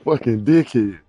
Fucking dickhead.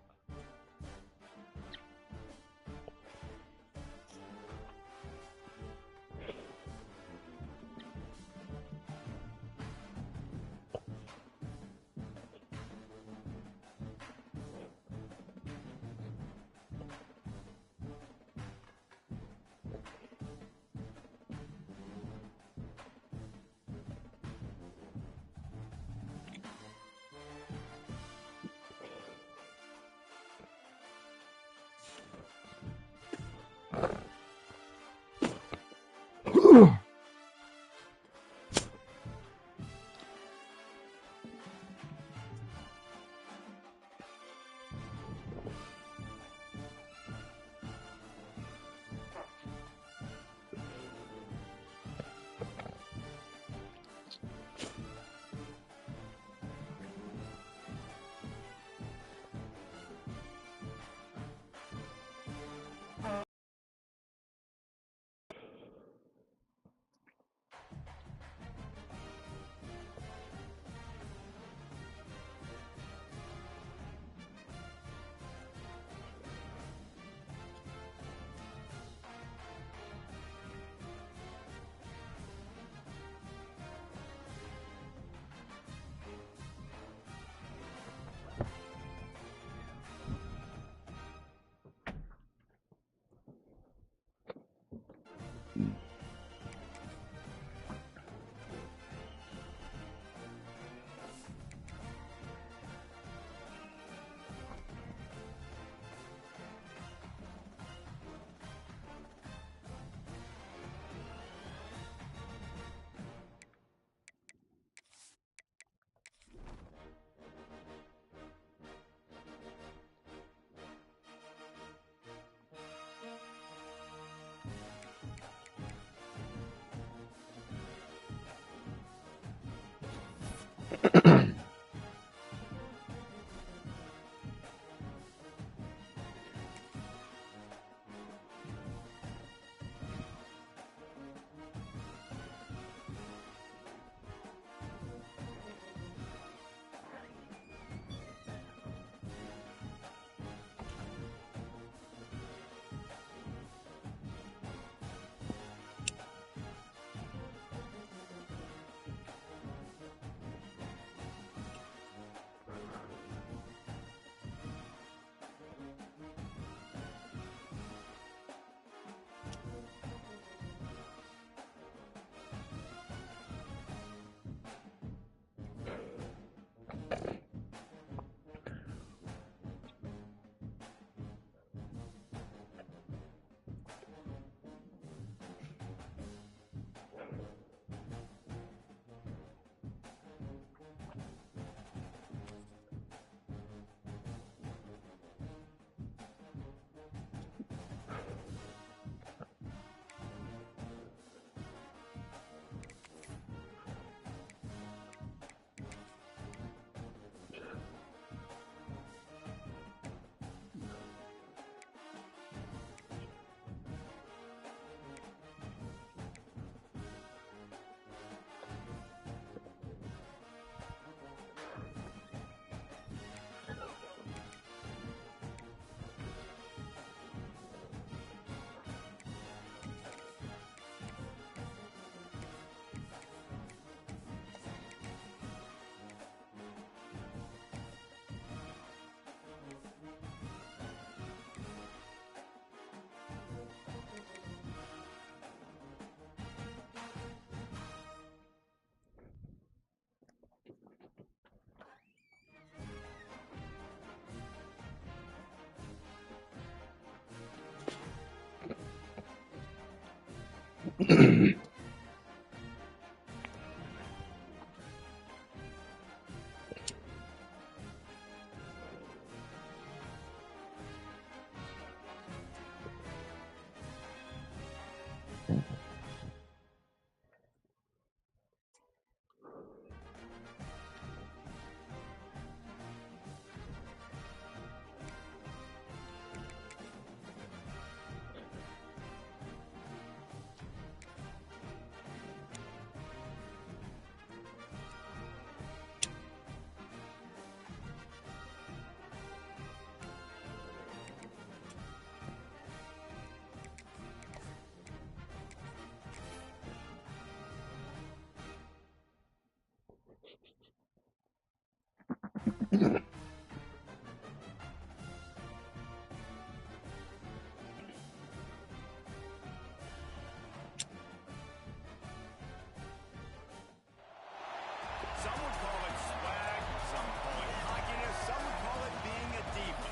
Some would call it swag, some call it cockiness, some would call it being a diva.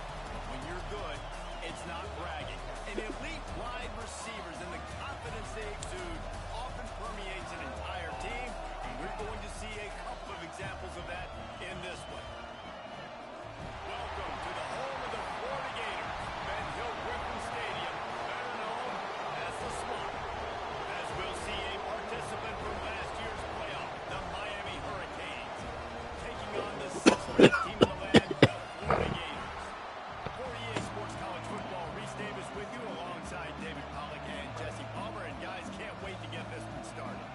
When you're good, it's not bragging. And elite wide receivers and the confidence they exude often permeates an entire team, and we're going to see a couple of examples of that in this one. Welcome to the home of the Florida Gators, Ben Hill Griffin Stadium, better known as the Swamp. As we'll see a participant from last year's playoff, the Miami Hurricanes, taking on the sixth-ranked team in the land, the Florida Gators. For EA Sports College Football, Reese Davis with you alongside David Pollack and Jesse Palmer. And guys, can't wait to get this one started.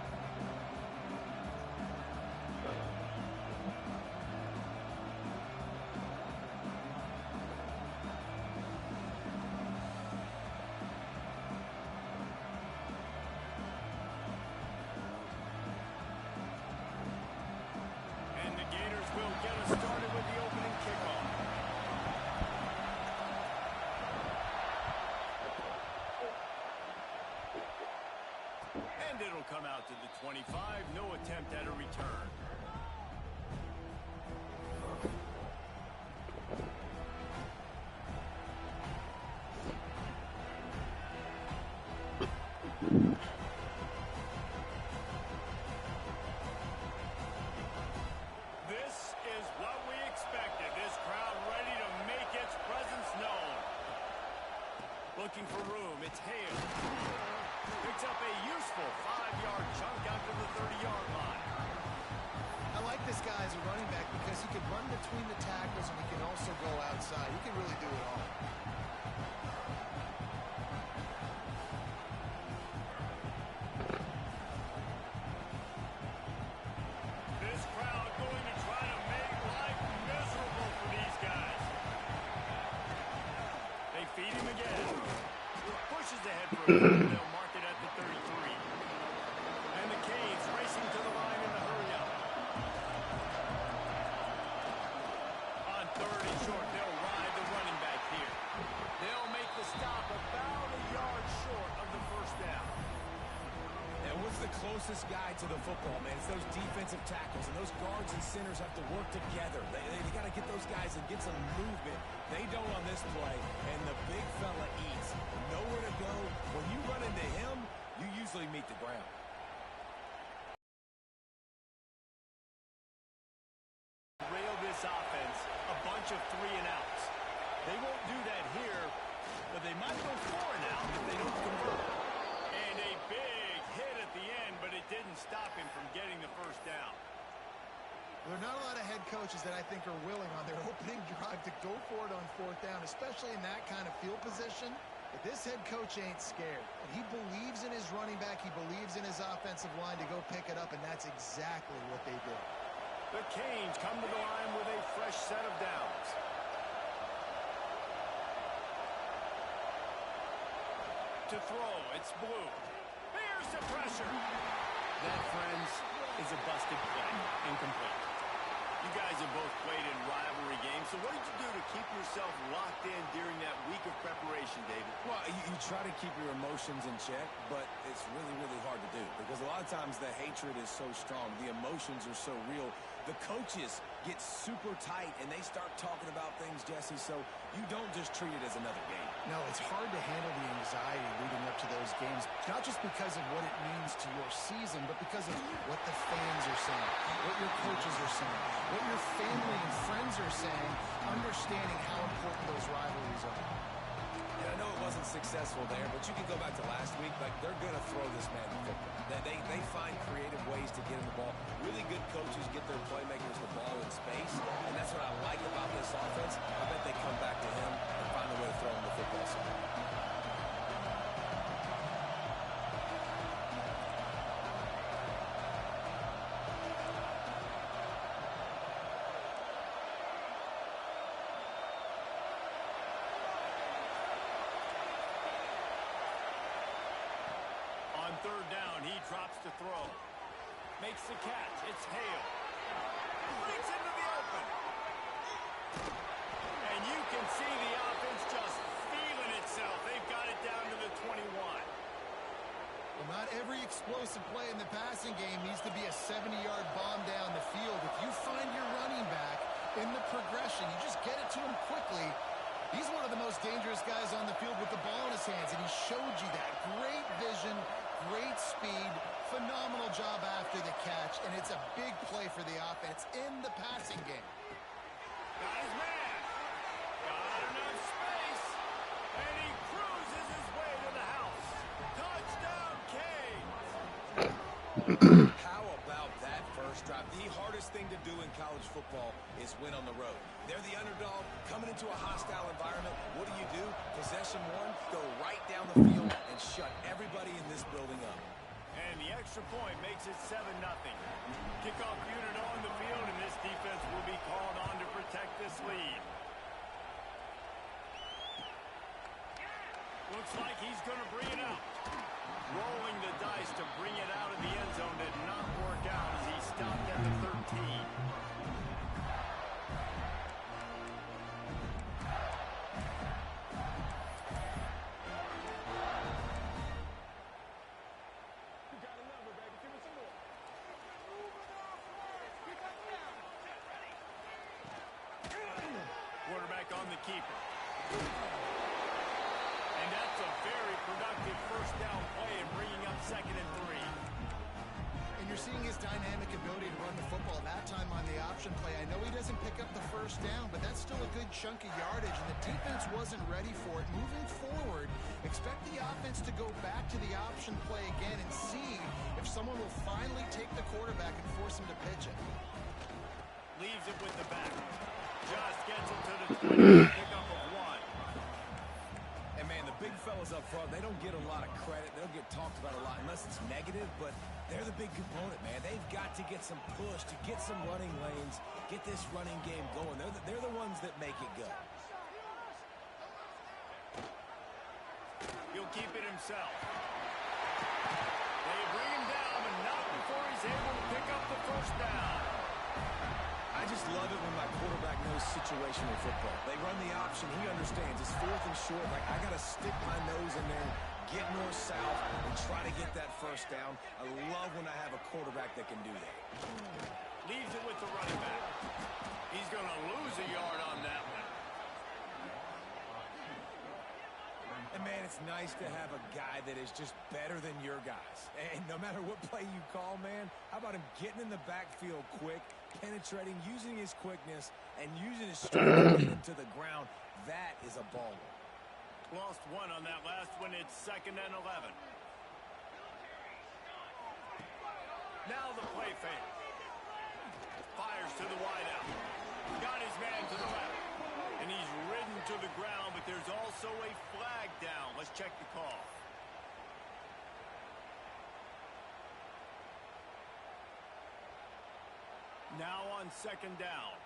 And the Gators will get us started with the opening kickoff. And it'll come out to the 25. No attempt at a return. This is what we expected. This crowd ready to make its presence known. Looking for room. It's Hale. Picks up a useful 5-yard chunk out to the 30-yard line. I like this guy as a running back because he can run between the tackles and he can also go outside. He can really do it all. This crowd going to try to make life miserable for these guys. They feed him again. Pushes ahead for a third. They'll mark it at the 33. And the Canes racing to the line in the hurry-up. On third and short, they'll ride the running back here. They'll make the stop about a yard short of the first down. And what's the closest guy to the football, man? It's those defensive tackles, and those guards and centers have to work together. They got to get those guys and get some movement. They don't on this play, and the big fella eats. Nowhere to go. When you run into him, you usually meet the ground. Rail this offense, a bunch of 3-and-outs. They won't do that here, but they might go 4-and-out if they don't convert. And a big hit at the end, but it didn't stop him from getting the first down. There are not a lot of head coaches that I think are willing on their opening drive to go for it on fourth down, especially in that kind of field position. But this head coach ain't scared. And he believes in his running back. He believes in his offensive line to go pick it up, and that's exactly what they did. The Canes come to the line with a fresh set of downs. To throw, it's Blue. Here's the pressure. That, friends, is a busted play. Incomplete. You guys have both played in rivalry games, so what did you do to keep yourself locked in during that week of preparation, David? Well, you try to keep your emotions in check, but it's really, really hard to do because a lot of times the hatred is so strong. The emotions are so real. The coaches get super tight, and they start talking about things, Jesse, so you don't just treat it as another game. No, it's hard to handle the anxiety leading up to those these games, not just because of what it means to your season, but because of what the fans are saying, what your coaches are saying, what your family and friends are saying, understanding how important those rivalries are. And I know it wasn't successful there, but you can go back to last week. Like, they're going to throw this man the football. They find creative ways to get him the ball. Really good coaches get their playmakers the ball in space, and that's what I like about this offense. I bet they come back to him and find a way to throw him the football somewhere. On third down, he drops to throw. Makes the catch. It's Hale. Breaks into the open. And you can see the offense just feeling itself. They've got it down to the 21. Well, not every explosive play in the passing game needs to be a 70-yard bomb down the field. If you find your running back in the progression, you just get it to him quickly. He's one of the most dangerous guys on the field with the ball in his hands, and he showed you that. Great vision, great speed, phenomenal job after the catch, and it's a big play for the offense in the passing game. Got his man. Got enough space. And he cruises his way to the house. Touchdown, Canes. How about that first drive? The hardest thing to do in college football is win on the road. They're the underdog, coming into a hostile environment. What do? Possession one, go right down the field and shut everybody in this building up. And the extra point makes it 7-0. Kickoff unit on the field, and this defense will be called on to protect this lead. Looks like he's going to bring it out. Rolling the dice to bring it out of the end zone did not work out as he stopped at the 13. Quarterback on the keeper. And that's a very productive first down play and bringing up 2nd and 3. And you're seeing his dynamic ability to run the football that time on the option play. I know he doesn't pick up the first down, but that's still a good chunk of yardage, and the defense wasn't ready for it. Moving forward, expect the offense to go back to the option play again and see if someone will finally take the quarterback and force him to pitch it. Leaves it with the back. Just gets him to the 20. Pickup of 1. And, man, the big fellas up front, they don't get a lot of credit. They don't get talked about a lot unless it's negative, but they're the big component, man. They've got to get some push, to get some running lanes, get this running game going. They're the ones that make it go. He'll keep it himself. They bring him down, but not before he's able to pick up the first down. I just love it when my quarterback knows situational football. They run the option. He understands. It's 4th and short. Like, I got to stick my nose in there, get north-south, and try to get that first down. I love when I have a quarterback that can do that. Leaves it with the running back. He's going to lose a yard on that one. And, man, it's nice to have a guy that is just better than your guys. And no matter what play you call, man, how about him getting in the backfield quick, penetrating, using his quickness, and using his strength to get him to the ground? That is a baller. Lost one on that last one. It's 2nd and 11. Now the play fake. Fires to the wideout. Got his man to the left. And he's ridden to the ground, but there's also a flag down. Let's check the call. Now on 2nd down.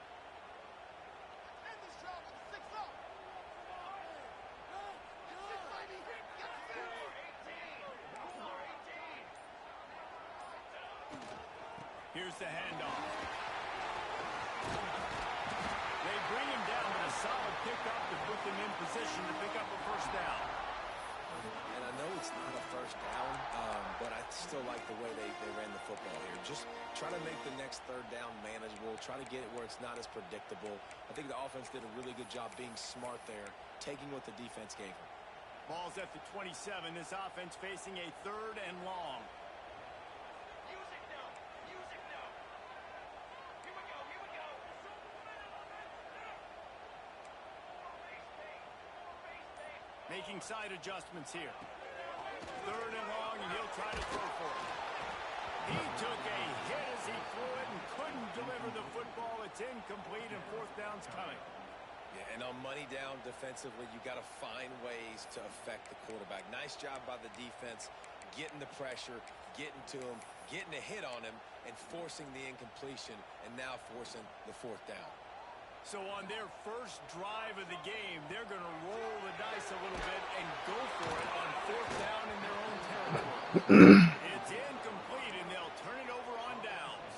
Here's the handoff. They bring him down with a solid pickup to put them in position to pick up a first down. And I know it's not a first down, but I still like the way they ran the football here. Just try to make the next 3rd down manageable. Try to get it where it's not as predictable. I think the offense did a really good job being smart there, taking what the defense gave them. Ball's at the 27. This offense facing a 3rd and long. Making side adjustments here. 3rd and long, and he'll try to throw for it. He took a hit as he threw it and couldn't deliver the football. It's incomplete, and 4th down's coming. Yeah, and on money down defensively, you got to find ways to affect the quarterback. Nice job by the defense, getting the pressure, getting to him, getting a hit on him, and forcing the incompletion, and now forcing the 4th down. So on their first drive of the game, they're going to roll the dice a little bit and go for it on 4th down in their own territory. It's incomplete, and they'll turn it over on downs.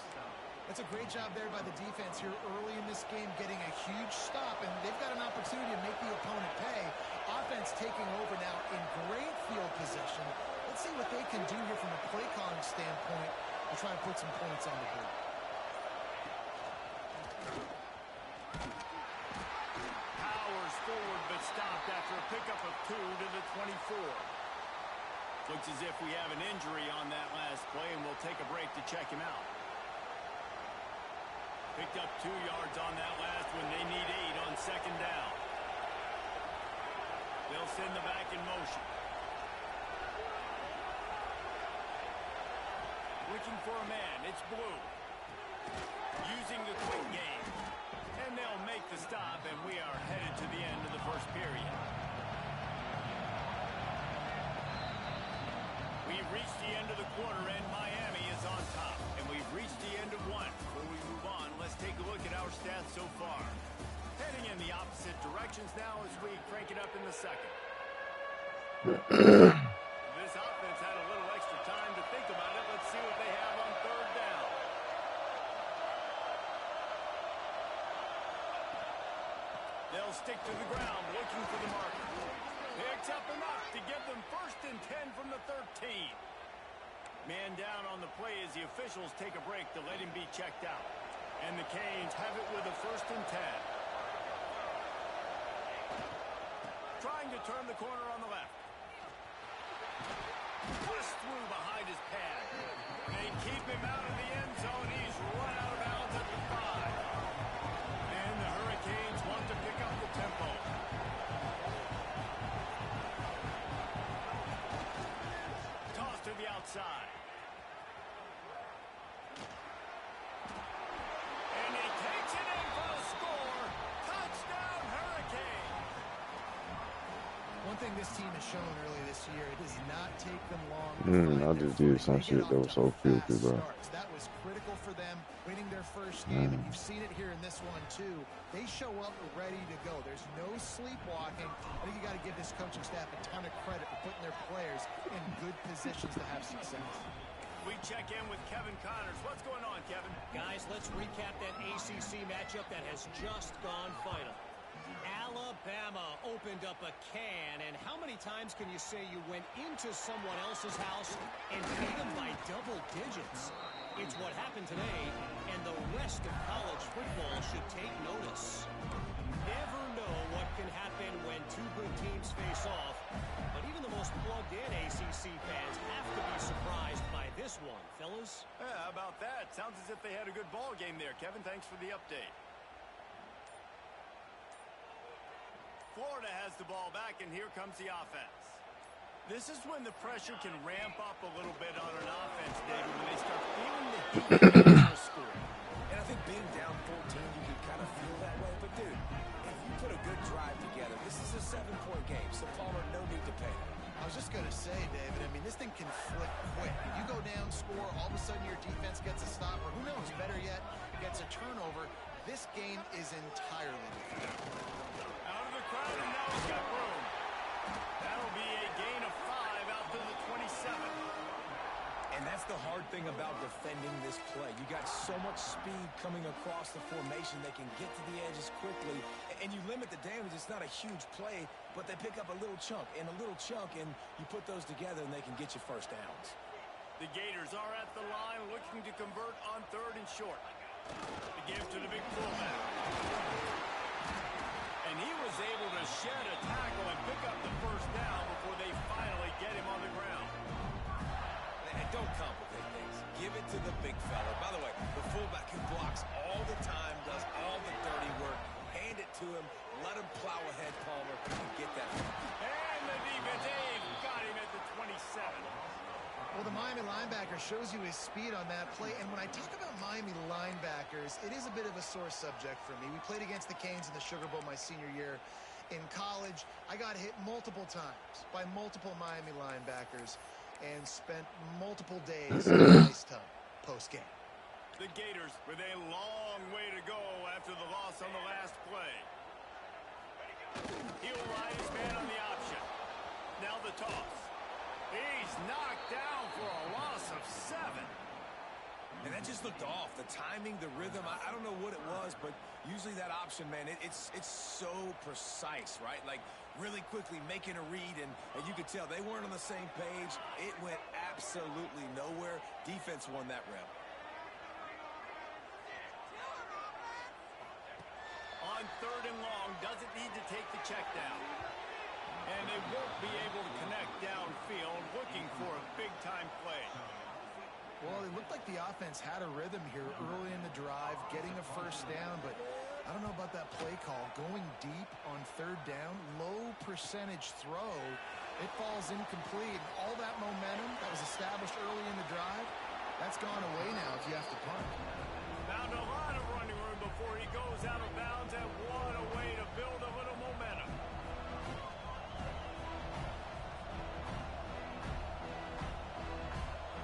That's a great job there by the defense here early in this game, getting a huge stop, and they've got an opportunity to make the opponent pay. Offense taking over now in great field position. Let's see what they can do here from a play calling standpoint to try and put some points on the board. Forward but stopped after a pickup of 2 to the 24. Looks as if we have an injury on that last play, and we'll take a break to check him out. Picked up 2 yards on that last one. They need 8 on 2nd down. They'll send the back in motion. Looking for a man. It's Blue. Using the quick game. And they'll make the stop, and we are headed to the end of the first period. We've reached the end of the quarter, and Miami is on top. And we've reached the end of one. Before we move on, let's take a look at our stats so far. Heading in the opposite directions now as we crank it up in the second. This offense had a little extra time to think about it. Let's see what they have on 3rd down. They'll stick to the ground, looking for the marker. Picks up enough to give them 1st and 10 from the 13. Man down on the play as the officials take a break to let him be checked out. And the Canes have it with a 1st and 10. Trying to turn the corner on the left. Pushed through behind his pad. They keep him out of the end zone. He's run out of bounds at the 5. And the Hurricanes want to pick up the tempo. Toss to the outside. And he takes it in for the score. Touchdown, Hurricane. One thing this team has shown early this year, it does not take them long. I just did some shit that was so filthy, bro. That was critical for them, winning their first game, and you've seen it here in this one, too. They show up ready to go. There's no sleepwalking. I think you got to give this coaching staff a ton of credit for putting their players in good positions to have success. We check in with Kevin Connors. What's going on, Kevin? Guys, let's recap that ACC matchup that has just gone final. Alabama opened up a can, and how many times can you say you went into someone else's house and beat them by double digits? It's what happened today, and the rest of college football should take notice. Never know what can happen when 2 good teams face off, but even the most plugged-in ACC fans have to be surprised by this one, fellas. Yeah, how about that? Sounds as if they had a good ball game there, Kevin. Thanks for the update. Florida has the ball back, and here comes the offense. This is when the pressure can ramp up a little bit on an offense, David, when they start feeling the heat for a score. And I think being down 14, you can kind of feel that way. But, dude, if you put a good drive together, this is a 7-point game, so Palmer, no need to panic. I was just going to say, David, I mean, this thing can flip quick. If you go down, score, all of a sudden your defense gets a stop, or who knows, better yet, gets a turnover. This game is entirely different. Out of the crowd, and now he's got room. That'll be a gain of 5 out to the 27. And that's the hard thing about defending this play. You got so much speed coming across the formation. They can get to the edges quickly, and you limit the damage. It's not a huge play, but they pick up a little chunk, and you put those together, and they can get you first downs. The Gators are at the line looking to convert on 3rd and short. The give to the big fullback. And he was able to shed a tackle and pick up the first down before they finally get him on the ground. And don't complicate things. Give it to the big fella. By the way, the fullback who blocks all the time, does all the dirty work. Hand it to him. Let him plow ahead, Palmer, and get that. And the defense got him at the 27. Well, the Miami linebacker shows you his speed on that play. And when I talk about Miami linebackers, it is a bit of a sore subject for me. We played against the Canes in the Sugar Bowl my senior year in college. I got hit multiple times by multiple Miami linebackers and spent multiple days in the ice tub post-game. The Gators with a long way to go after the loss on the last play. He'll ride his man on the option. Now the toss. He's knocked down for a loss of 7. And that just looked off. The timing, the rhythm, I don't know what it was, but usually that option, man, it's so precise, right? Like really quickly making a read, and you could tell they weren't on the same page. It went absolutely nowhere. Defense won that rep. On 3rd and long, doesn't need to take the check down. And they won't be able to connect downfield, looking for a big-time play. Well, it looked like the offense had a rhythm here early in the drive, getting a first down, but I don't know about that play call. Going deep on 3rd down, low percentage throw, it falls incomplete. All that momentum that was established early in the drive, that's gone away now if you have to punt. Found a lot of running room before he goes out of bounds, and what a way to build a little momentum.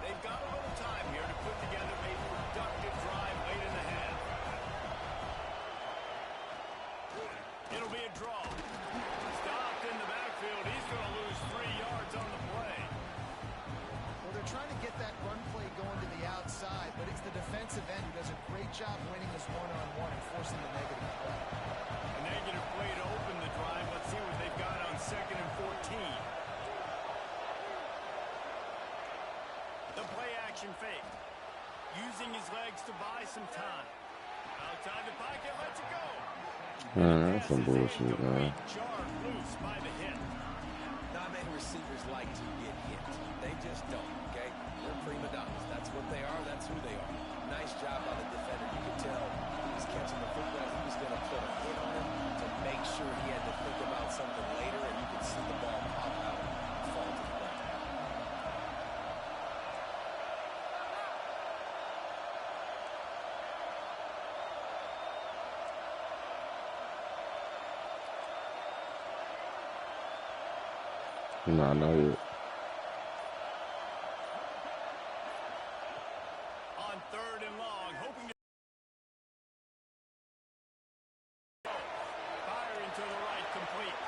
They've got a little time here to put together a productive drive late in the half. It'll be a draw. Stopped in the backfield. He's going to lose 3 yards on the play. Well, they're trying to get that run play going to the outside, but it's the defensive end who does a great job winning his one-on-one and forcing the negative play. A negative play to open the drive. Let's see what they've got on 2nd and 14. The play action fake. Using his legs to buy some time. Outside the pocket, lets it go. Man, that's some bullshit, man. Jarred loose by the hit. Not many receivers like to get hit. They just don't, okay? They're prima donnas. That's what they are. That's who they are. Nice job by the defender. You could tell he was catching the football. He was going to put a hit on him to make sure he had to think about something later, and you could see the ball pop out and fall to the ground. Nah, not yet. On 3rd and long, hoping to firing to the right, complete.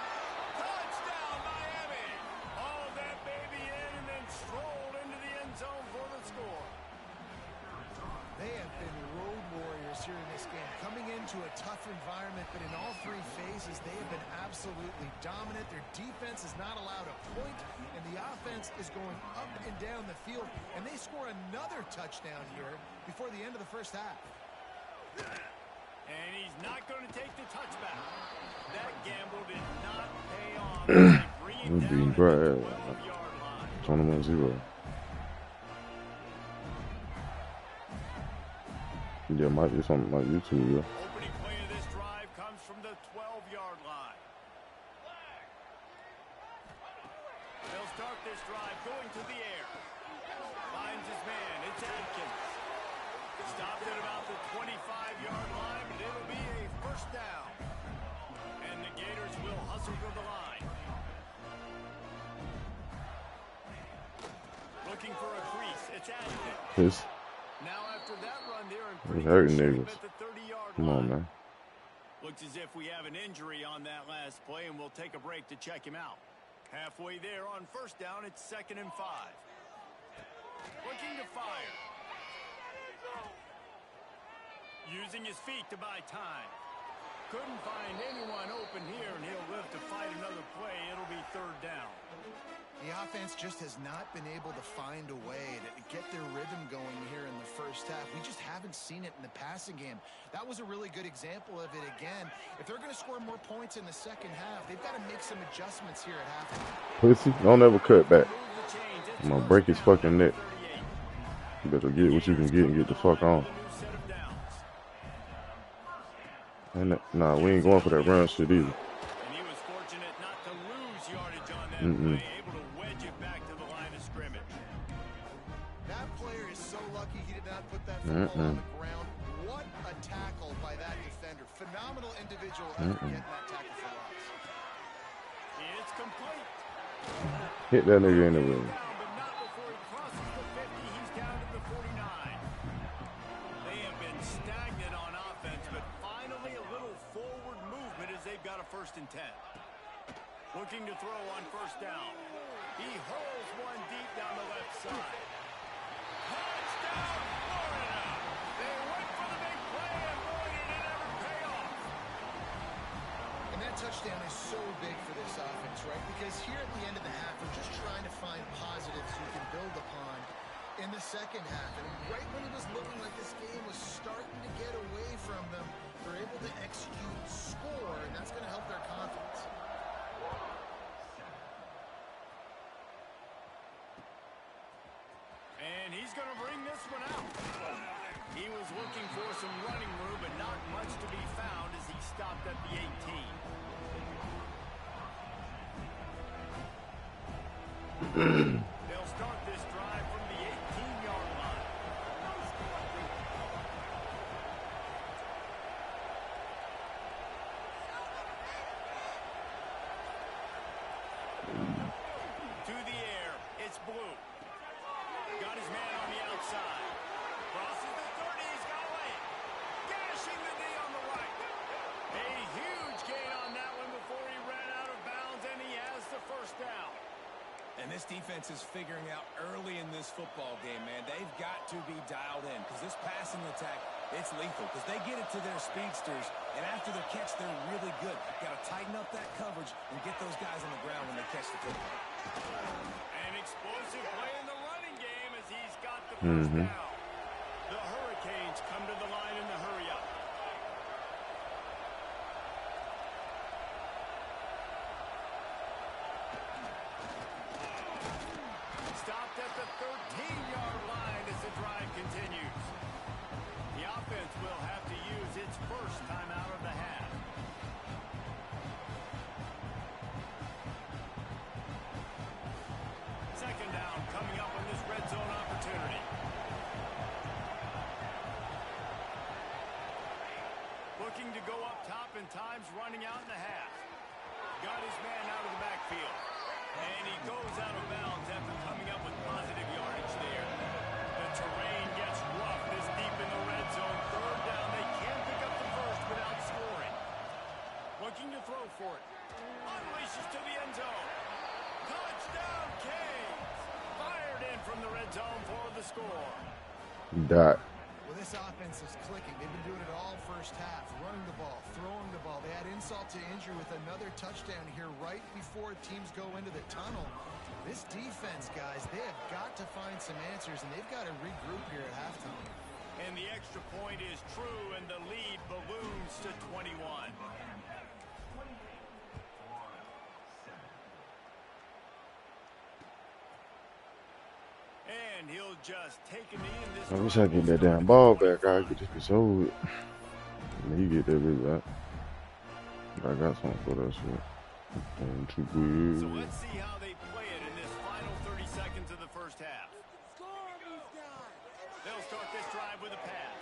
Touchdown, Miami! Hauled that baby in and then strolled into the end zone for the score. They have been road warriors here in this game, coming into a tough environment, but in all 3 phases, they have been absolutely dominant. Their defense is not allowed a point, and the offense is going up and down the field, and they score another touchdown here before the end of the first half. And he's not going to take the touchback. That gamble did not pay off. They bring him down at the 12-yard line. 21-0. Yeah, might be something like YouTube, yeah. Opening play of this drive comes from the 12-yard line. They'll start this drive going to the air. Finds his man. It's Adkins. Stopped at about the 25-yard line, but it'll be a first down. And the Gators will hustle to the line. Looking for a crease. It's Adkins. Now after that run, they're in pretty hurting good shape niggas. at the 30-yard line. Come on, man. Looks as if we have an injury on that last play, and we'll take a break to check him out. Halfway there on first down, it's 2nd and 5. Looking to fire. Using his feet to buy time. Couldn't find anyone open here, and he'll live to fight another play. It'll be 3rd down. The offense just has not been able to find a way to get their rhythm going here in the first half. We just haven't seen it in the passing game. That was a really good example of it again. If they're going to score more points in the second half, they've got to make some adjustments here at halftime. Pussy, don't ever cut back. I'm gonna break his fucking neck. You better get what you can get and get the fuck on. And nah, we ain't going for that run shit either. And he was fortunate not to lose yardage on that play, able to wedge it back to the line of scrimmage. That player is so lucky he did not put that football on the ground. What a tackle by that defender. Phenomenal individual effort getting that tackle for loss. It's complete. Hit that nigga in the ring. But not before he crosses the 50. He's down to the 49. They have been stagnant on offense, but finally a little forward movement as they've got a 1st and 10. Looking to throw on 1st down. He hurls one deep down the left side. Touchdown, Florida! They went for the big play, and boy, did it ever pay off. And that touchdown is so big for this offense, right? Because here at the end of the half, we're just trying to find positives you can build upon in the second half. And right when it was looking like this game was starting to get away from them, they're able to execute, score, and that's going to help their confidence. And he's going to bring this one out. He was looking for some running room, but not much to be found as he stopped at the 18. They'll start this drive from the 18-yard line. To the air, it's Blue. Got his man on the outside. Crosses the 30, he's got away. Gashing the knee on the right. A huge gain on that one before he ran out of bounds, and he has the 1st down. And this defense is figuring out early in this football game, man. They've got to be dialed in because this passing attack, it's lethal because they get it to their speedsters, and after the catch, they're really good. Got to tighten up that coverage and get those guys on the ground when they catch the football. An explosive play in the running game as he's got the 1st down. The Hurricanes come to the line in the hurry-up. Stopped at the 13-yard line as the drive continues. The offense will have to use its 1st timeout of the half. Second down coming up on this red zone opportunity. Looking to go up top, and time's running out in the half. Got his man out of the backfield. And he goes out of bounds after coming up with positive yardage there. The terrain gets rough this deep in the red zone. 3rd down, they can't pick up the 1st without scoring. Looking to throw for it. Unleashes to the end zone. Touchdown, Canes! Fired in from the red zone for the score. Dot. Well, this offense is clicking. They've been doing it all 1st half, running the ball, throwing the ball. They had insult to injury with another touchdown here right before teams go into the tunnel. This defense, guys, they have got to find some answers, and they've got to regroup here at halftime. And the extra point is true, and the lead balloons to 21. And he'll just take a knee in this. I wish I could get that damn ball back. I could just be sold. And he get that bitch back. I got something for that shit. And too good. So let's see how they play it in this final 30 seconds of the 1st half. They'll start this drive with a pass.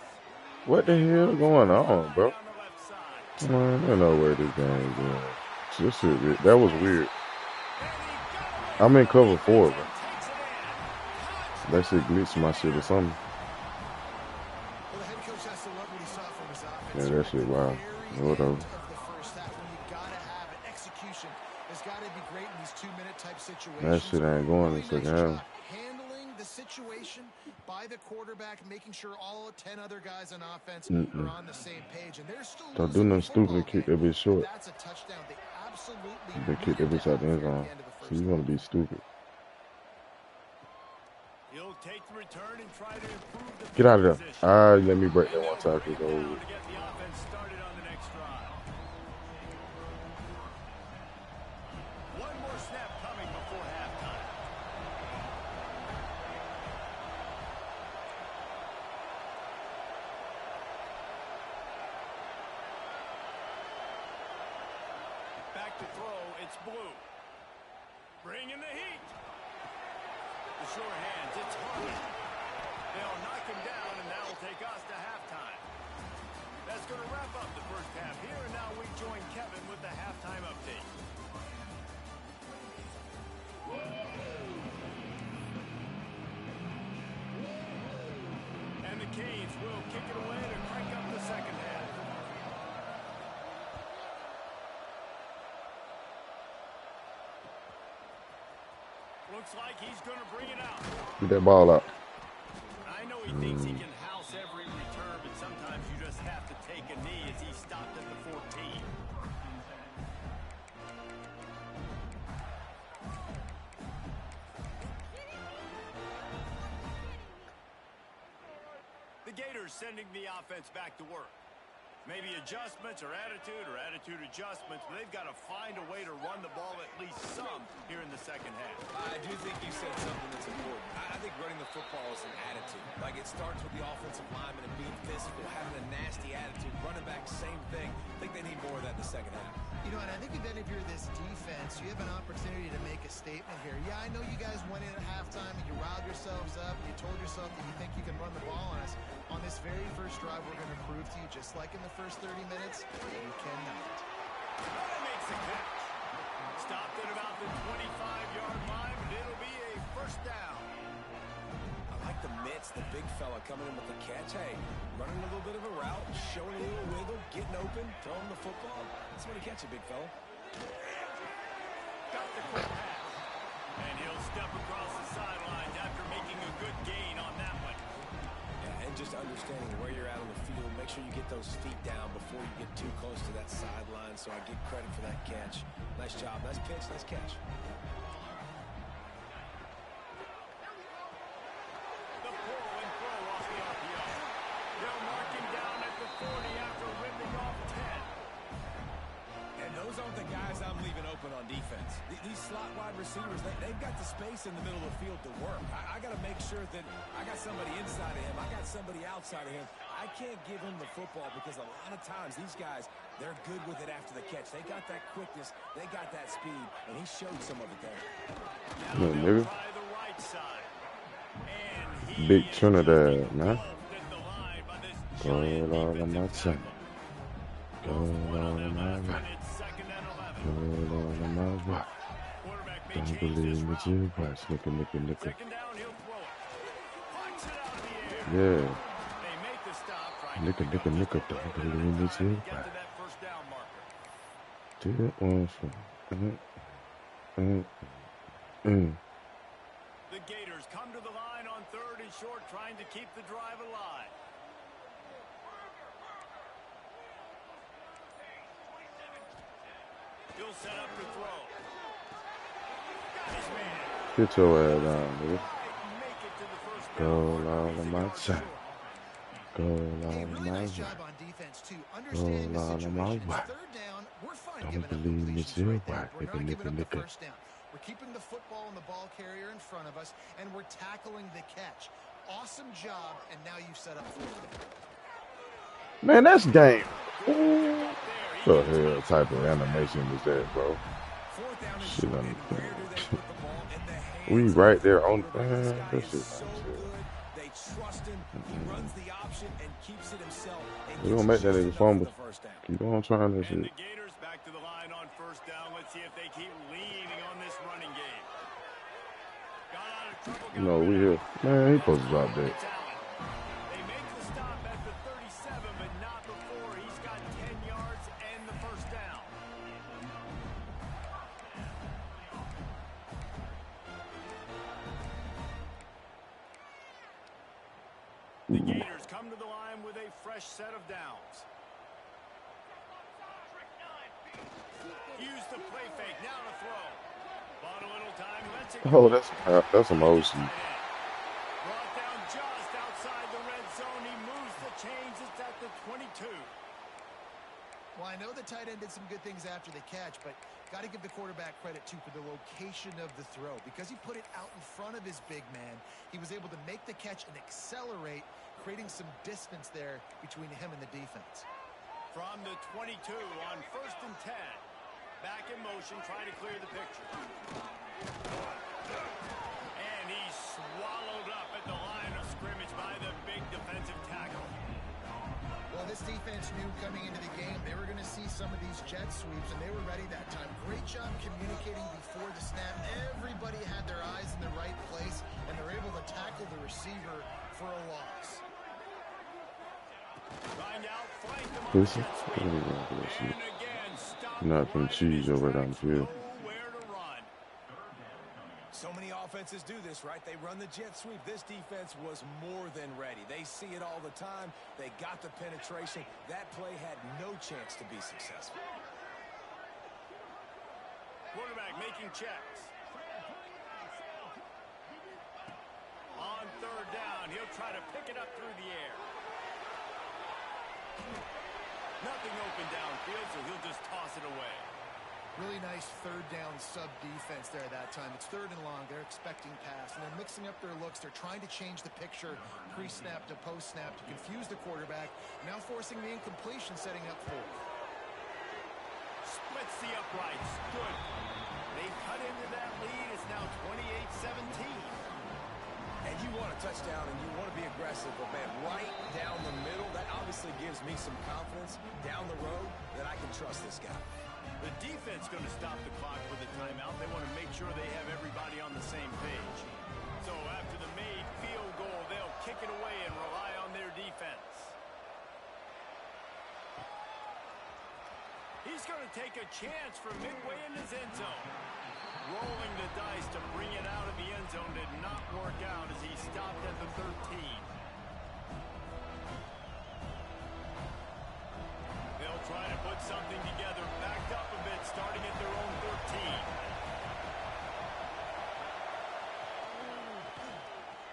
What the hell going on, bro? Down the left side. Man, I don't know where this game is going. This shit, that was weird. I'm in cover 4, bro. That shit glitched my shit or something. Well, the head coach has to love what he saw from his offense. Yeah, that shit, wow. Whatever. Of the 1st half, when you gotta have it, execution has got to be great in these 2-minute type situations. That shit ain't going in the second half. Handling the situation by the quarterback, making sure all 10 other guys on offense are on the same page, and they're still. Don't do nothing stupid and kick that bitch short. That's a touchdown. They absolutely. They kick that bitch out the end zone. So you want to be stupid. take the return and try to improve the Get out of there. position. Let me break that And one they'll tackle. bring it down to get the offense started on the next drive. One more snap coming before halftime. Back to throw, it's Blue. Bringing the heat. The sure hands, it's Harmon. They'll knock him down, and that'll take us to halftime. That's going to wrap up the first half here, and now we join Kevin with the halftime update. And the Canes will kick it away to crank up the second half. Looks like he's going to bring it out. Get that ball out. I know he thinks he can house every return, but sometimes you just have to take a knee as he stopped at the 14. The Gators sending the offense back to work. Maybe adjustments or attitude adjustments, but they've got to find a way to run the ball at least some here in the second half. I do think you said something that's important. I think running the football is an attitude. Like, it starts with the offensive lineman and being physical, having a nasty attitude. Running back, same thing. I think they need more of that in the second half. You know, and I think if you're this defense, you have an opportunity to make a statement here. Yeah, I know you guys went in at halftime and you riled yourselves up and you told yourself that you think you can run the ball on us. On this very first drive, we're going to prove to you, just like in the first 30 minutes, you cannot. That makes the catch. Stopped at about the 25-yard line, but it'll be a first down. I like the mitts, the big fella coming in with the catch. Hey, running a little bit of a route, showing a little wiggle, getting open, throwing the football. That's when you catch a big fella. Got the quick pass. And he'll step across the sidelines after making a good gain on that one. Yeah, and just understanding where you're at on the field. Make sure you get those feet down before you get too close to that sideline, so I get credit for that catch. Nice job, nice pitch, nice catch. The pull and throw off the RPO. They'll mark him down at the 40 after ripping off 10. And those aren't the guys I'm leaving open on defense. These slot wide receivers, they've got the space in the middle of the field to work. I got to make sure that I got somebody inside of him. I got somebody outside of him. I can't give him the football because a lot of times these guys, they're good with it after the catch. They got that quickness. They got that speed, and he showed some of it there. Now they'll try the right side. And he Big is Trinidad, man. engulfed at the line by this Go giant all on my defensive side. tackle. Go all on my And right. it's second and Go 11. all on my right. Quarterback may Don't change believe this me, route. you watch. Nicka, nicka, nicka. Second down, he'll throw it. Punch it out of the air. Yeah. They make the stop, trying Nicka, to pick nicka, up nicka. just a Don't little bit believe me, of time you to get watch. to that first down marker. Did it one for. The Gators come to the line on third and short, trying to keep the drive alive. He'll set up to throw. Got his man. Get your ass down, nigga. Make it to the first Go down. all on my Yards side. short. Go all Hey, on really my nice right. job on defense, too. Understanding the all on my situation. It's right. third down. We're fine Don't giving up believe me, completions you right there. watch. We're Nicka, not giving nicka, up the nicka. first down. We're keeping the football and the ball carrier in front of us, and we're tackling the catch. Awesome job, and now you've set up fourth down. Man, that's game. What the hell type of animation was that, bro? Fourth down and Shit, short, I'm. and where do they put the ball? In the hands We of right the there on. quarterback. This Man, guy that is shit so ain't shit. good. They trust him. He runs the option and keeps it himself. And We gets gonna make that just nigga enough for fumble. the first down. Keep on trying that And shit. the Gators back to the line on first down. Let's see if they keep leaning on this running game. Got out of trouble. You know, we here. Man, he supposed to drop that. They make the stop at the 37, but not before he's got 10 yards and the first down. The Gators come to the line with a fresh set of downs. Use the play fake, now to throw. Bought a little time, lets it Oh, go. that's some old shit. Brought did some good things after the catch, but got to give the quarterback credit, too, for the location of the throw. Because he put it out in front of his big man, he was able to make the catch and accelerate, creating some distance there between him and the defense. From the 22 on 1st and 10. Back in motion, trying to clear the picture. And he's swallowed up at the line of scrimmage by the big defensive tackle. Well, this defense knew coming into the game they were going to see some of these jet sweeps, and they were ready that time. Great job communicating before the snap. Everybody had their eyes in the right place, and they're able to tackle the receiver for a loss. Find out, flank them on This the is jet sweep. And again, stop not from right in cheese his over tracks, downfield. nowhere to run. So many offenses do this, right? They run the jet sweep. This defense was more than ready. They see it all the time. They got the penetration. That play had no chance to be successful. Quarterback making checks. On 3rd down, he'll try to pick it up through the air. Nothing open downfield, so he'll just toss it away. Really nice 3rd down sub defense there that time. It's 3rd and long. They're expecting pass, and they're mixing up their looks. They're trying to change the picture pre-snap to post-snap to confuse the quarterback, now forcing the incompletion, setting up 4th. Splits the uprights. Good. They cut into that lead. It's now 28-17. And you want a touchdown and you want to be aggressive, but man, right down the middle, that obviously gives me some confidence down the road that I can trust this guy. The defense going to stop the clock with a timeout. They want to make sure they have everybody on the same page. So after the made field goal, they'll kick it away and rely on their defense. He's going to take a chance from midway in his end zone. Rolling the dice to bring it out of the end zone did not work out as he stopped at the 13. They'll try to put something together, backed up a bit, starting at their own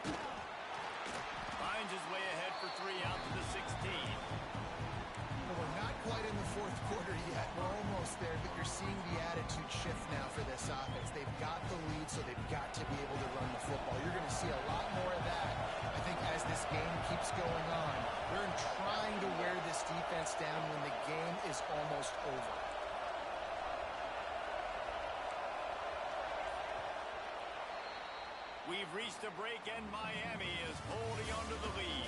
13. Finds his way ahead for 3 out to the 16. Well, we're not quite in the 4th quarter yet. We're almost there, but you're seeing the attitude shift now for this offense. They've got the lead, so they've got to be able to run the football. You're going to see a lot more of that, I think, as this game keeps going on. They're trying to wear this defense down when the game is almost over. We've reached a break, and Miami is holding on to the lead.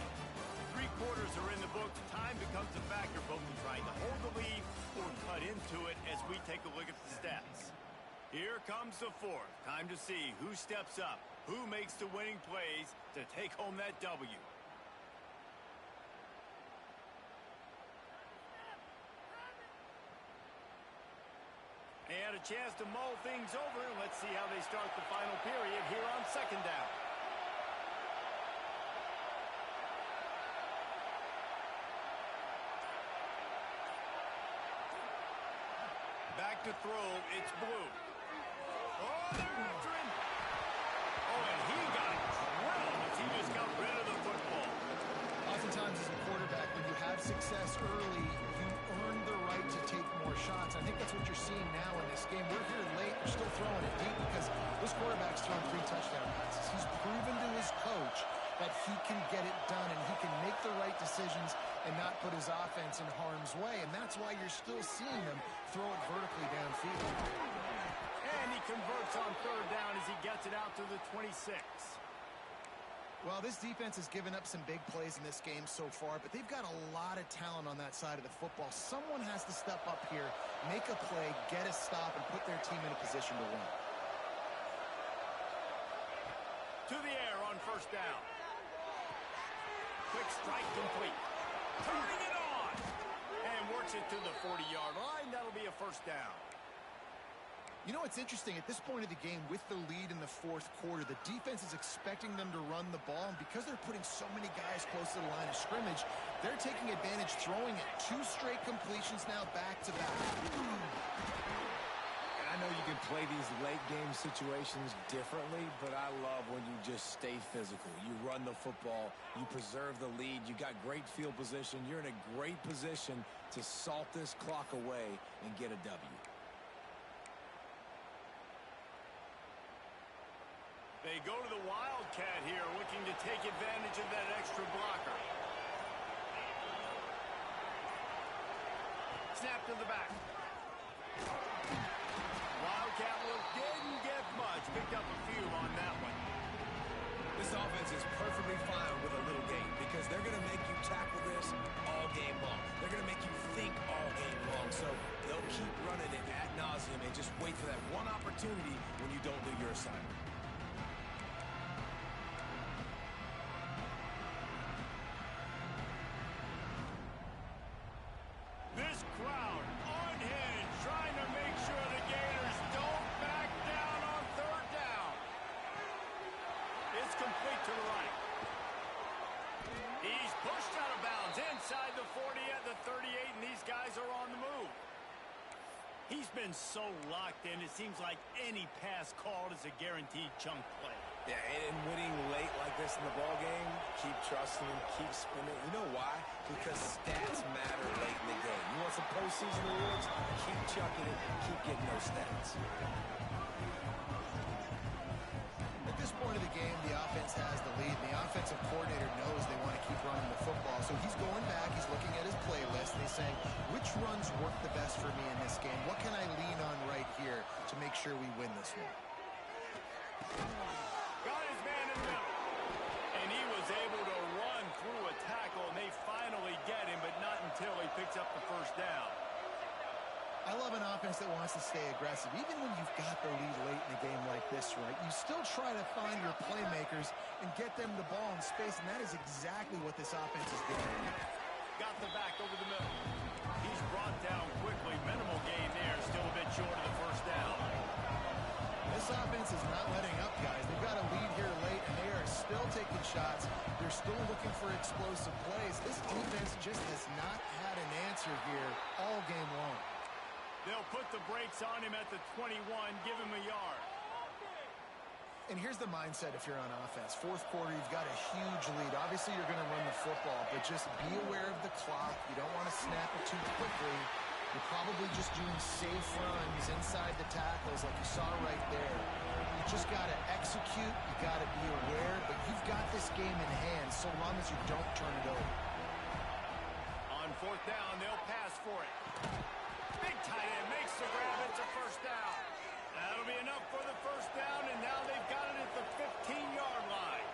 3 quarters are in the books. Time becomes a factor, both in trying to hold the lead or cut into it as we take a look at the stats. Here comes the 4th. Time to see who steps up, who makes the winning plays to take home that W. And a chance to mull things over. Let's see how they start the final period here on 2nd down. Back to throw, it's Blue. Oh, they're entering. Oh, and he got drilled as he just got rid of the football. Oftentimes as a quarterback, when you have success early, you earn the right to take more shots. I think that's what you're seeing now in this game. We're here late. We're still throwing it deep because this quarterback's thrown 3 touchdown passes. He's proven to his coach that he can get it done and he can make the right decisions and not put his offense in harm's way. And that's why you're still seeing them throw it vertically downfield. And he converts on 3rd down as he gets it out to the 26. Well, this defense has given up some big plays in this game so far, but they've got a lot of talent on that side of the football. Someone has to step up here, make a play, get a stop, and put their team in a position to win. To the air on 1st down. Quick strike complete. Turning it on. And works it to the 40-yard line. That'll be a 1st down. You know, it's interesting. At this point of the game, with the lead in the 4th quarter, the defense is expecting them to run the ball. And because they're putting so many guys close to the line of scrimmage, they're taking advantage, throwing it. 2 straight completions now back-to-back. And I know you can play these late game situations differently, but I love when you just stay physical. You run the football, you preserve the lead, you got great field position, you're in a great position to salt this clock away and get a W. They go to the Wildcat here, looking to take advantage of that extra blocker. Snap to the back. Wildcat look didn't get much. Picked up a few on that one. This offense is perfectly fine with a little game because they're going to make you tackle this all game long. They're going to make you think all game long. So they'll keep running it ad nauseum and just wait for that one opportunity when you don't do your assignment. This crowd unhinged, trying to make sure the Gators don't back down on third down. It's complete to the right. He's pushed out of bounds inside the 40 at the 38, and these guys are on the move. He's been so locked in, it seems like any pass called is a guaranteed chunk play. Yeah, and winning late like this in the ball game, keep trusting him, keep spinning. You know why? Because stats matter late in the game. You want some postseason awards? Keep chucking it, keep getting those stats. At this point of the game, the offense has the lead. The offensive coordinator knows they want to keep running the football. So he's going back, he's looking at his playlist, and he's saying, which runs work the best for me in this game? What can I lean on right here to make sure we win this one? Got his man in the middle. And he was able to run through a tackle, and they finally get him, but not until he picks up the first down. I love an offense that wants to stay aggressive. Even when you've got the lead late in a game like this, right, you still try to find your playmakers and get them the ball in space, and that is exactly what this offense is doing. Got the back over the middle. He's brought down quickly. Minimal gain there, still a bit short of the first down. This offense is not letting up, guys. They've got a lead here late, and they are still taking shots. They're still looking for explosive plays. This defense just has not had an answer here all game long. They'll put the brakes on him at the 21, give him a yard. And here's the mindset if you're on offense. Fourth quarter, you've got a huge lead. Obviously, you're going to run the football, but just be aware of the clock. You don't want to snap it too quickly. You're probably just doing safe runs inside the tackles like you saw right there. You just got to execute. You got to be aware, but you've got this game in hand so long as you don't turn it over. On fourth down, they'll pass for it. Big tight end makes the grab. It's a first down. That'll be enough for the first down, and now they've got it at the 15-yard line.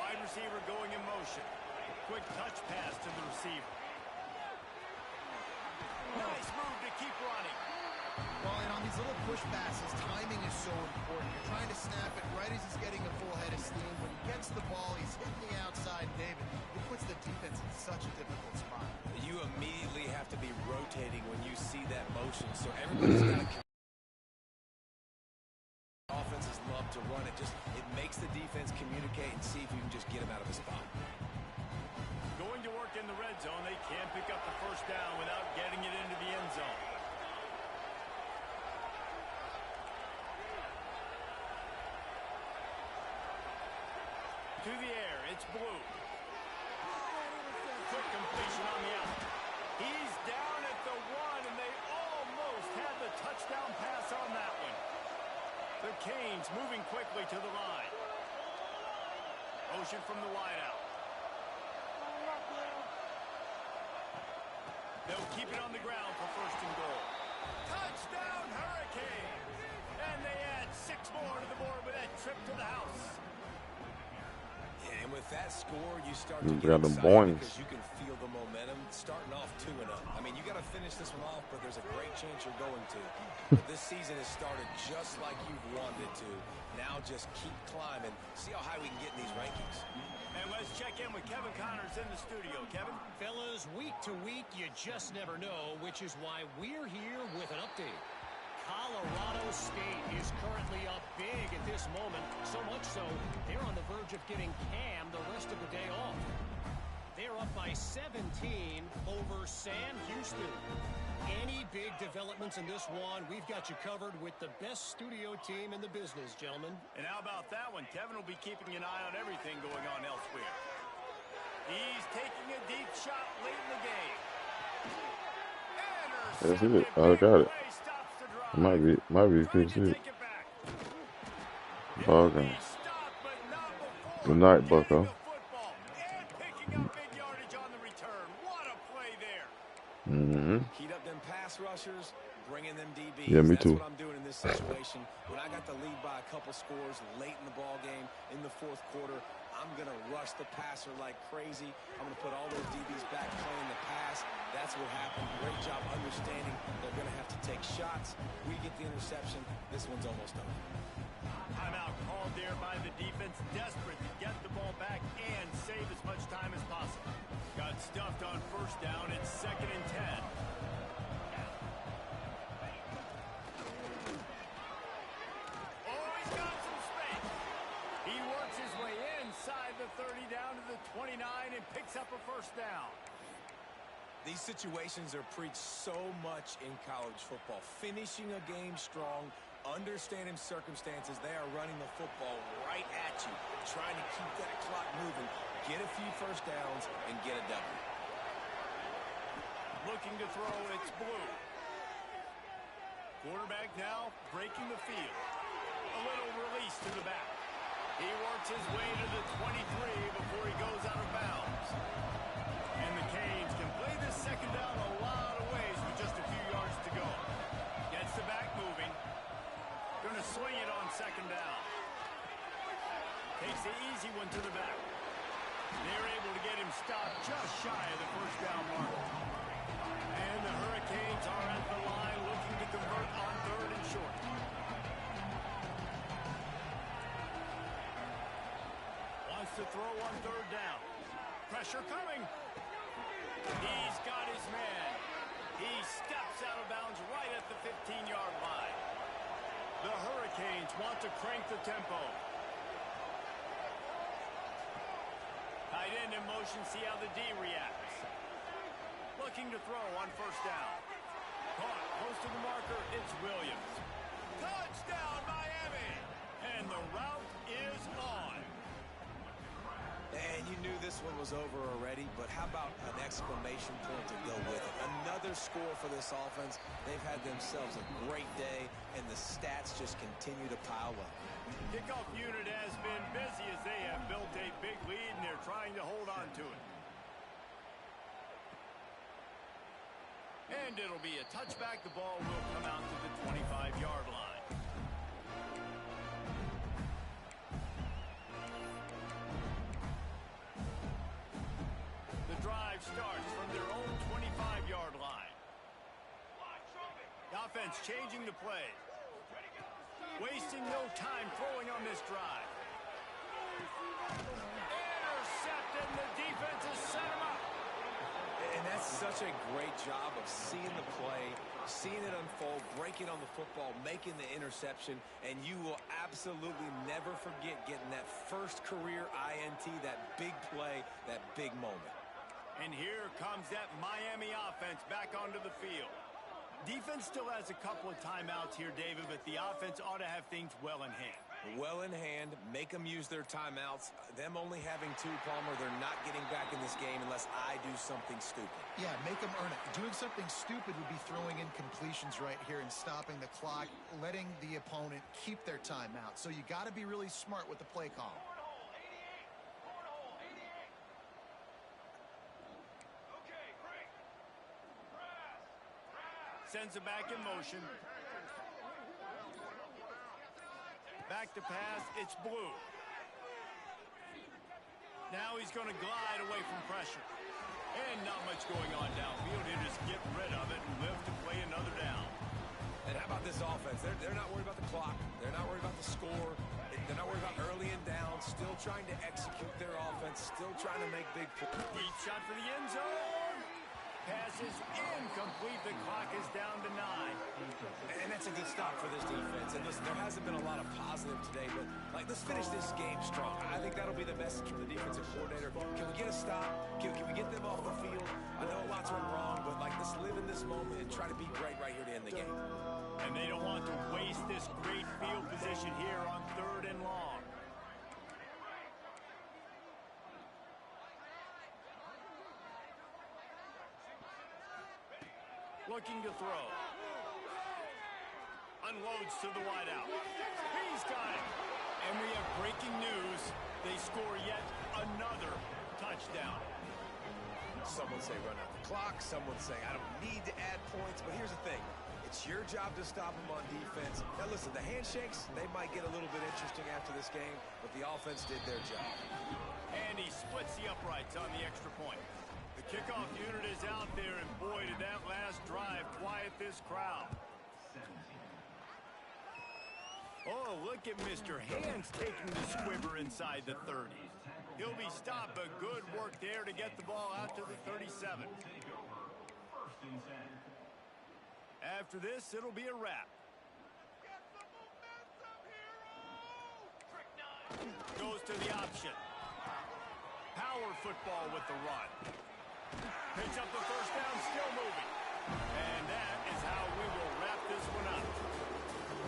Wide receiver going in motion. Quick touch pass to the receiver. Nice move to keep running. Well, and on these little push passes, timing is so important. You're trying to snap it right as he's getting a full head of steam. When he gets the ball, he's hitting the outside, David. It puts the defense in such a difficult spot. You immediately have to be rotating when you see that motion, so everybody's got to... Offenses love to run it. It makes the defense communicate and see if you can just get him out of his spot. Going to work in the red zone. They can't pick up the first down without getting it into the end zone. To the air, it's Blue. Quick completion on the out. He's down at the 1, and they almost had the touchdown pass on that one. The Canes moving quickly to the line. Motion from the wideout. They'll keep it on the ground for first and goal. Touchdown, Hurricanes! And they add 6 more to the board with that trip to the house. And with that score, you start to got get them excited boings. because you can feel the momentum starting off 2-0. I mean, you got to finish this one off, but there's a great chance you're going to. But this season has started just like you've wanted it to. Now just keep climbing. See how high we can get in these rankings. And let's check in with Kevin Connors in the studio. Kevin? Fellas, week to week, you just never know, which is why we're here with an update. Colorado State is currently up big at this moment, so much so they're on the verge of getting Cam the rest of the day off. They're up by 17 over Sam Houston. Any big developments in this one, we've got you covered with the best studio team in the business, gentlemen. And how about that one? Kevin will be keeping an eye on everything going on elsewhere. He's taking a deep shot late in the game. That's it. I got it. Might be 56. Ball game. Good night, Bucko. Heat up them pass rushers, bringing them DBs. Yeah, me too. That's what I'm doing in this situation. When I got the lead by a couple scores late in the ball game, in the fourth quarter, I'm going to rush the passer like crazy. I'm going to put all those DBs back playing the pass. That's what happened. Great job understanding they're going to have to take shots. We get the interception. This one's almost over. Timeout called there by the defense, desperate to get the ball back and save as much time as possible. Got stuffed on first down. It's 2nd and 10. Oh, he's got some space. He works his way inside the 30 down to the 29 and picks up a first down. These situations are preached so much in college football. Finishing a game strong, understanding circumstances. They are running the football right at you, trying to keep that clock moving, get a few first downs, and get a W. Looking to throw, it's Blue. Quarterback now breaking the field. A little release to the back. He works his way to the 23 before he goes out of bounds. And the Canes can play this second down a lot of ways with just a few yards to go. Gets the back moving. Going to swing it on second down. Takes the easy one to the back. They're able to get him stopped just shy of the first down mark. And the Hurricanes are at the line looking to convert on 3rd and short. Wants to throw on 3rd down. Pressure coming. He's got his man. He steps out of bounds right at the 15-yard line. The Hurricanes want to crank the tempo. Tight end in motion, see how the D reacts. Looking to throw on first down. Caught close to the marker, it's Williams. Touchdown, Miami! And the route is on. And you knew this one was over already, but how about an exclamation point to go with it? Another score for this offense. They've had themselves a great day, and the stats just continue to pile up. Kickoff unit has been busy as they have built a big lead, and they're trying to hold on to it. And it'll be a touchback. The ball will come out to the 25-yard line. The drive starts from their own 25-yard line. The offense changing the play. Wasting no time throwing on this drive. Intercepted, the defense has set him up. And that's such a great job of seeing the play, seeing it unfold, breaking on the football, making the interception, and you will absolutely never forget getting that first career INT, that big play, that big moment. And here comes that Miami offense back onto the field. Defense still has a couple of timeouts here, David, but the offense ought to have things well in hand. Well in hand, make them use their timeouts. Them only having 2, Palmer, they're not getting back in this game unless I do something stupid. Yeah, make them earn it. Doing something stupid would be throwing in completions right here and stopping the clock, letting the opponent keep their timeout. So you got to be really smart with the play call. Sends it back in motion. Back to pass, it's Blue. Now he's going to glide away from pressure. And not much going on downfield. He'll just get rid of it and live to play another down. And how about this offense? They're not worried about the clock. They're not worried about the score. They're not worried about early and down. Still trying to execute their offense. Still trying to make big plays. Deep shot for the end zone. pass is incomplete. The clock is down to 9. And that's a good stop for this defense. And listen, there hasn't been a lot of positive today, but let's finish this game strong. I think that'll be the message from the defensive coordinator. Can we get a stop? Can we get them off the field? I know a lot's went wrong, but let's live in this moment and try to be great right here to end the game. And they don't want to waste this great field position here on 3rd and long. Looking to throw. Unloads to the wideout. He's got it. And we have breaking news. They score yet another touchdown. Some would say run out the clock. Some would say I don't need to add points. But here's the thing. It's your job to stop them on defense. Now, listen, the handshakes, they might get a little bit interesting after this game, but the offense did their job. And he splits the uprights on the extra point. The kickoff unit is out there, and boy, did that last drive quiet this crowd. Oh, look at Mr. Hands taking the squibber inside the 30. He'll be stopped, but good work there to get the ball out to the 37. After this, it'll be a wrap. Goes to the option. Power football with the run. Picks up the first down, still moving. And that is how we will wrap this one up.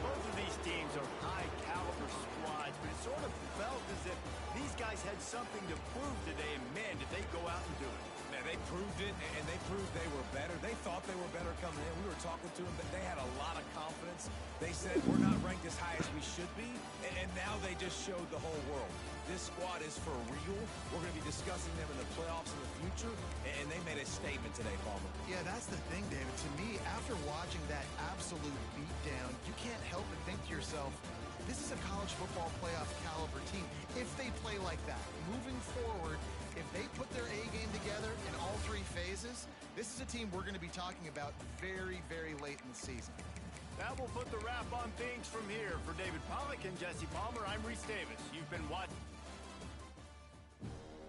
Both of these teams are high-caliber squads, but it sort of felt as if these guys had something to prove today, and man, did they go out and do it. Man, they proved it, and they proved they were better. They thought they were better coming in. We were talking to them, but they had a lot of confidence. They said, we're not ranked as high as we should be, and now they just showed the whole world. This squad is for real. We're going to be discussing them in the playoffs in the future, and they made a statement today, Palmer. Yeah, that's the thing, David. To me, after watching that absolute beatdown, you can't help but think to yourself, this is a college football playoff caliber team. If they play like that, moving forward, if they put their A game together in all 3 phases, this is a team we're going to be talking about very, very late in the season. That will put the wrap on things from here. For David Pollack and Jesse Palmer, I'm Reese Davis. You've been watching.